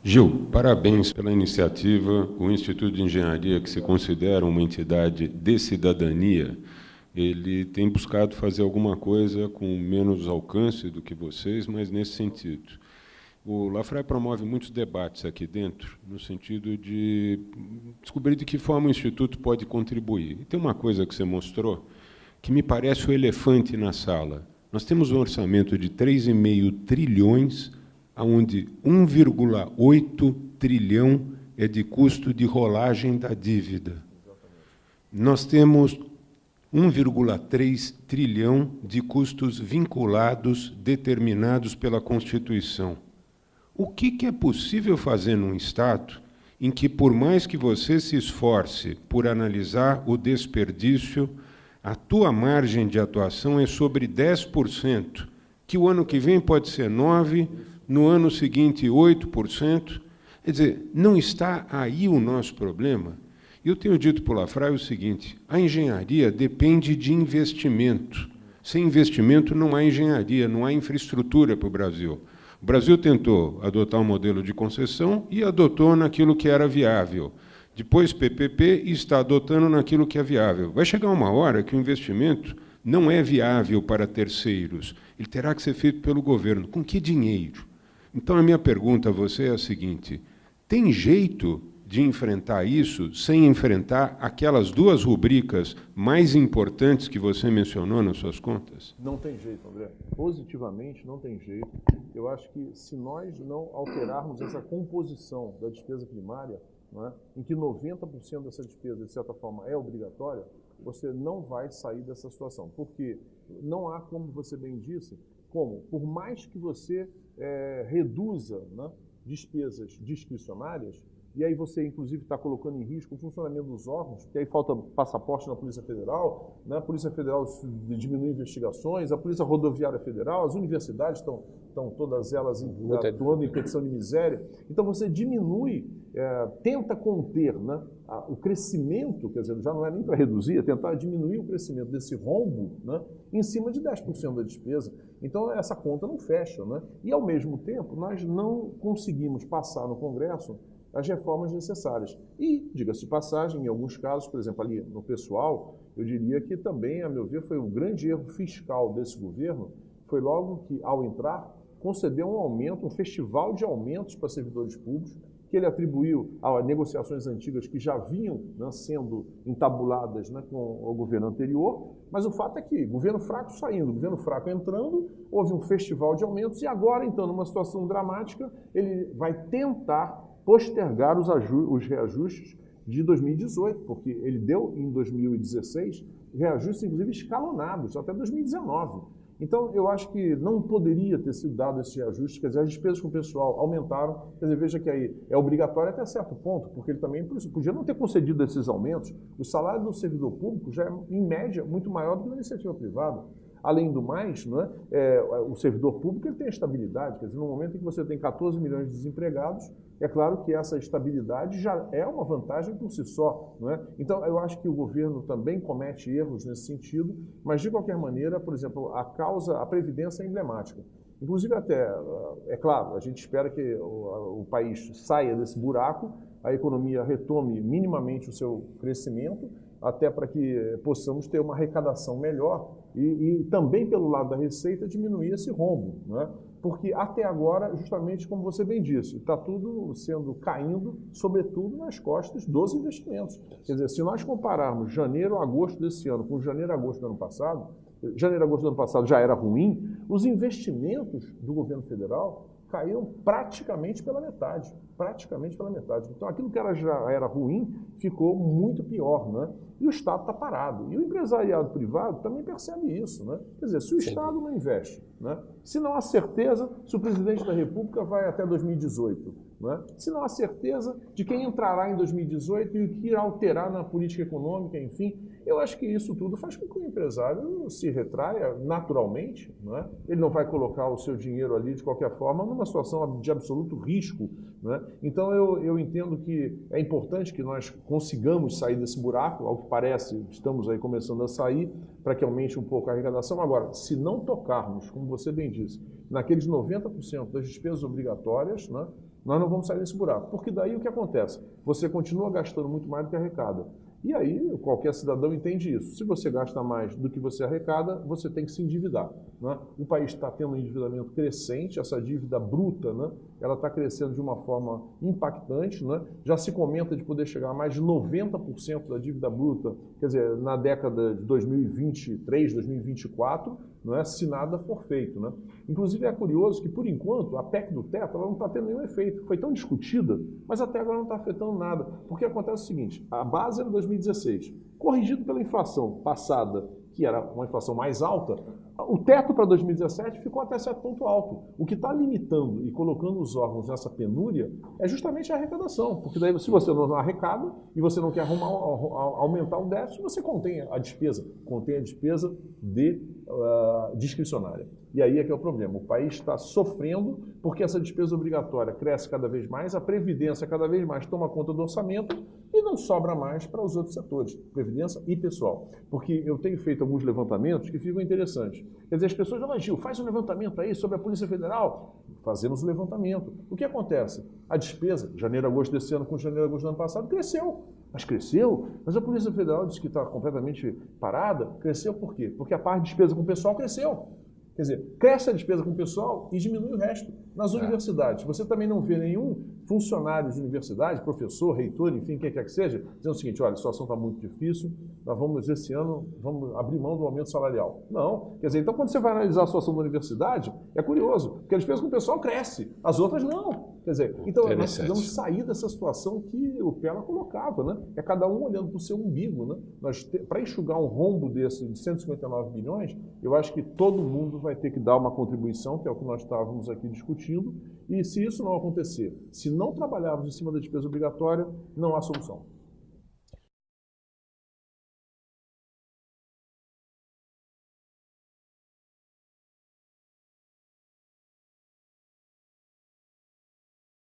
Gil, parabéns pela iniciativa. O Instituto de Engenharia, que se considera uma entidade de cidadania, ele tem buscado fazer alguma coisa com menos alcance do que vocês, mas nesse sentido. O Lafraie promove muitos debates aqui dentro, no sentido de descobrir de que forma o Instituto pode contribuir. E tem uma coisa que você mostrou que me parece o elefante na sala. Nós temos um orçamento de 3,5 trilhões, onde 1,8 trilhão é de custo de rolagem da dívida. Nós temos 1,3 trilhão de custos vinculados, determinados pela Constituição. O que é possível fazer num Estado em que, por mais que você se esforce por analisar o desperdício, a tua margem de atuação é sobre 10%, que o ano que vem pode ser 9%, no ano seguinte 8%. Quer dizer, não está aí o nosso problema. Eu tenho dito para o Lafraie o seguinte: a engenharia depende de investimento. Sem investimento não há engenharia, não há infraestrutura para o Brasil. O Brasil tentou adotar um modelo de concessão e adotou naquilo que era viável. Depois PPP e está adotando naquilo que é viável. Vai chegar uma hora que o investimento não é viável para terceiros. Ele terá que ser feito pelo governo. Com que dinheiro? Então, a minha pergunta a você é a seguinte: tem jeito de enfrentar isso sem enfrentar aquelas duas rubricas mais importantes que você mencionou nas suas contas? Não tem jeito, André. Positivamente, não tem jeito. Eu acho que se nós não alterarmos essa composição da despesa primária, não é, em que 90% dessa despesa, de certa forma, é obrigatória, você não vai sair dessa situação. Porque não há, como você bem disse, por mais que você reduza, né, despesas discricionárias, e aí você, inclusive, está colocando em risco o funcionamento dos órgãos, porque aí falta passaporte na Polícia Federal, né? A Polícia Federal diminui investigações, a Polícia Rodoviária Federal, as universidades estão todas elas atuando em petição de miséria. Então, você diminui, tenta conter, né, o crescimento, quer dizer, já não é nem para reduzir, é tentar diminuir o crescimento desse rombo, né, em cima de 10% da despesa. Então, essa conta não fecha, né? E, ao mesmo tempo, nós não conseguimos passar no Congresso as reformas necessárias. E, diga-se de passagem, em alguns casos, por exemplo, ali no pessoal, eu diria que também, a meu ver, foi um grande erro fiscal desse governo, foi logo que, ao entrar, concedeu um aumento, um festival de aumentos para servidores públicos, que ele atribuiu a negociações antigas que já vinham, né, sendo entabuladas, né, com o governo anterior, mas o fato é que governo fraco saindo, governo fraco entrando, houve um festival de aumentos e agora, então, numa situação dramática, ele vai tentar postergar os reajustes de 2018, porque ele deu em 2016 reajustes, inclusive, escalonados até 2019. Então, eu acho que não poderia ter sido dado esse reajuste, quer dizer, as despesas com o pessoal aumentaram, quer dizer, veja que aí é obrigatório até certo ponto, porque ele também podia não ter concedido esses aumentos. O salário do servidor público já é, em média, muito maior do que da iniciativa privada. Além do mais, não é, o servidor público ele tem a estabilidade, quer dizer, no momento em que você tem 14 milhões de desempregados, é claro que essa estabilidade já é uma vantagem por si só, não é? Então, eu acho que o governo também comete erros nesse sentido, mas, de qualquer maneira, por exemplo, a Previdência é emblemática. Inclusive, até, é claro, a gente espera que o país saia desse buraco, a economia retome minimamente o seu crescimento, até para que possamos ter uma arrecadação melhor e também, pelo lado da receita, diminuir esse rombo, não é? Porque até agora, justamente como você bem disse, está tudo caindo, sobretudo, nas costas dos investimentos. Quer dizer, se nós compararmos janeiro a agosto desse ano com janeiro a agosto do ano passado, janeiro a agosto do ano passado já era ruim, os investimentos do governo federal caíram praticamente pela metade. Então, aquilo que já era ruim ficou muito pior, né? E o Estado está parado. E o empresariado privado também percebe isso, né? Quer dizer, se o Estado não investe, né? Se não há certeza se o presidente da República vai até 2018, né? Se não há certeza de quem entrará em 2018 e o que irá alterar na política econômica, enfim, eu acho que isso tudo faz com que o empresário se retraia naturalmente, né? Ele não vai colocar o seu dinheiro ali de qualquer forma numa situação de absoluto risco, né? Então eu entendo que é importante que nós consigamos sair desse buraco, ao que parece, estamos aí começando a sair, para que aumente um pouco a arrecadação. Agora, se não tocarmos, como você bem disse, naqueles 90% das despesas obrigatórias, né, Nós não vamos sair desse buraco, porque daí o que acontece? Você continua gastando muito mais do que arrecada. E aí, qualquer cidadão entende isso. Se você gasta mais do que você arrecada, você tem que se endividar. Né? O país está tendo um endividamento crescente, essa dívida bruta, né? Ela está crescendo de uma forma impactante. Né? Já se comenta de poder chegar a mais de 90% da dívida bruta, quer dizer, na década de 2023, 2024, não é? Se nada for feito. Né? Inclusive, é curioso que, por enquanto, a PEC do teto ela não está tendo nenhum efeito. Foi tão discutida, mas até agora não está afetando nada. Porque acontece o seguinte, a base era 2016, corrigido pela inflação passada, que era uma inflação mais alta, o teto para 2017 ficou até certo ponto alto. O que está limitando e colocando os órgãos nessa penúria é justamente a arrecadação, porque daí se você não arrecada e você não quer aumentar o déficit, você contém a despesa discricionária. E aí é que é o problema. O país está sofrendo porque essa despesa obrigatória cresce cada vez mais, a Previdência cada vez mais toma conta do orçamento e não sobra mais para os outros setores, Previdência e pessoal. Porque eu tenho feito alguns levantamentos que ficam interessantes. Quer dizer, as pessoas falam, Gil, faz um levantamento aí sobre a Polícia Federal. Fazemos o levantamento. O que acontece? A despesa, janeiro, agosto desse ano com janeiro, agosto do ano passado, cresceu. Mas cresceu? Mas a Polícia Federal disse que está completamente parada. Cresceu por quê? Porque a parte de despesa com o pessoal cresceu. Quer dizer, cresce a despesa com o pessoal e diminui o resto. Nas universidades, você também não vê nenhum funcionário de universidade, professor, reitor, enfim, quem quer que seja, dizendo o seguinte, olha, a situação está muito difícil, nós vamos, esse ano, vamos abrir mão do aumento salarial. Não. Quer dizer, então quando você vai analisar a situação da universidade, é curioso, porque a despesa com o pessoal cresce, as outras não. Quer dizer, então nós precisamos sair dessa situação que o Pella colocava, né? É cada um olhando para o seu umbigo, né? Para enxugar um rombo desse de 159 bilhões, eu acho que todo mundo vai ter que dar uma contribuição, que é o que nós estávamos aqui discutindo, e se isso não acontecer, se não trabalharmos em cima da despesa obrigatória, não há solução.